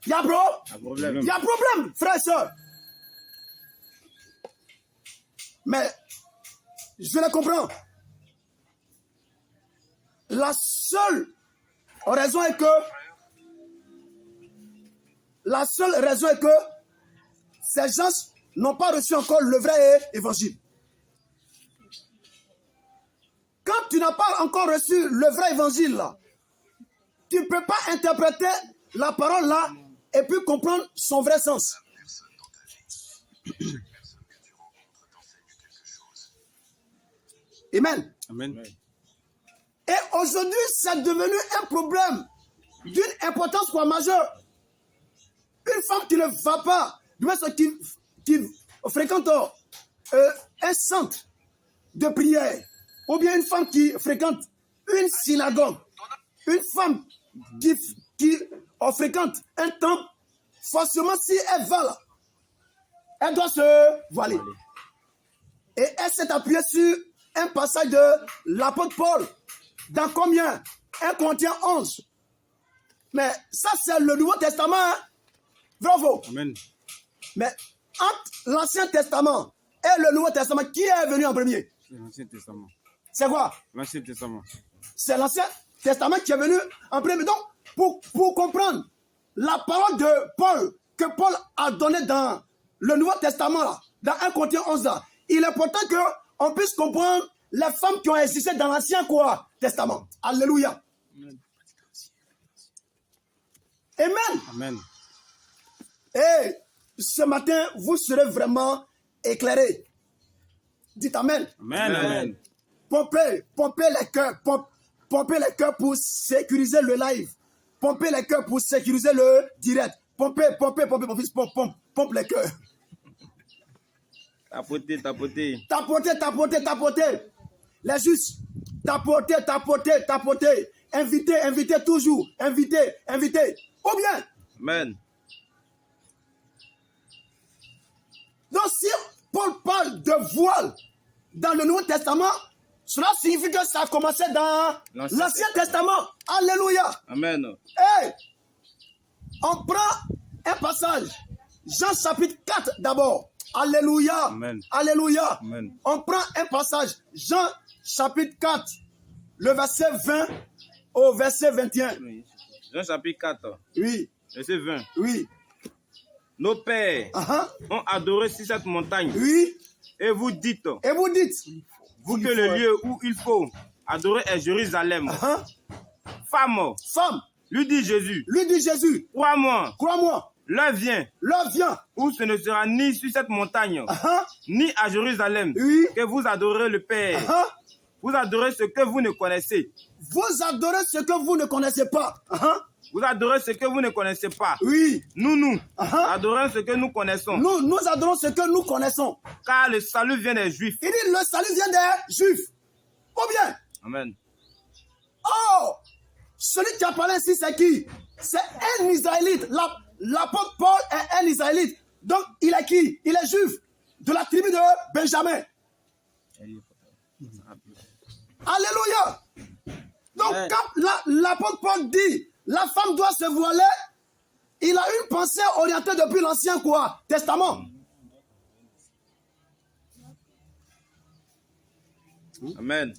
Il y a problème, frères et sœurs. Mais je le comprends. La seule raison est que ces gens n'ont pas reçu encore le vrai évangile. Quand tu n'as pas encore reçu le vrai évangile, là, tu ne peux pas interpréter la parole là et puis comprendre son vrai sens. Amen. Amen. Et aujourd'hui, c'est devenu un problème d'une importance majeure. Une femme qui ne va pas, qui fréquente un centre de prière, ou bien une femme qui fréquente une synagogue, une femme qui fréquente un temple, forcément si elle va là, elle doit se voiler. Et elle s'est appuyée sur un passage de l'apôtre Paul. Dans combien? 1 Corinthiens 11. Mais ça, c'est le Nouveau Testament. Hein? Bravo. Amen. Mais entre l'Ancien Testament et le Nouveau Testament, qui est venu en premier? C'est l'Ancien Testament. C'est quoi? L'Ancien Testament. C'est l'Ancien Testament qui est venu en premier. Donc, pour comprendre la parole de Paul, que Paul a donnée dans le Nouveau Testament, là, dans 1 Corinthiens 11, là, il est important qu'on puisse comprendre les femmes qui ont existé dans l'Ancien Testament. Alléluia. Amen. Amen. Et ce matin, vous serez vraiment éclairés. Dites Amen. Amen. Amen. Pompez les cœurs. Pompez les cœurs pour sécuriser le live. Pompez les cœurs pour sécuriser le direct. Pompez, pompe les cœurs. Tapoter. Les justes. Tapoter. Invitez toujours. Invitez. Ou bien. Amen. Donc si Paul parle de voile dans le Nouveau Testament, cela signifie que ça a commencé dans l'Ancien Testament. Alléluia. Amen. Hey, on prend un passage. Jean chapitre 4 d'abord. Alléluia. Amen. Alléluia. Amen. On prend un passage. Jean chapitre 4, le verset 20 au verset 21. Jean chapitre 4. Oui. Verset 20. Oui. Nos pères ont adoré sur cette montagne. Oui. Et vous dites. Vous que le lieu où il faut adorer est Jérusalem. Femme. Lui dit Jésus. Crois-moi. L'heure vient. Où ce ne sera ni sur cette montagne, ni à Jérusalem, que vous adorez le Père. Vous adorez ce que vous ne connaissez. Vous adorez ce que vous ne connaissez pas. Vous adorez ce que vous ne connaissez pas. Oui. Nous adorons ce que nous connaissons. Nous adorons ce que nous connaissons. Car le salut vient des Juifs. Il dit le salut vient des Juifs. Ou bien. Amen. Oh, celui qui a parlé ici, c'est qui? C'est un Israélite. L'apôtre Paul est un Israélite. Donc, il est qui? Il est juif. De la tribu de Benjamin. Alléluia. Donc, quand l'apôtre Paul dit la femme doit se voiler, il a une pensée orientée depuis l'Ancien Testament. Amen.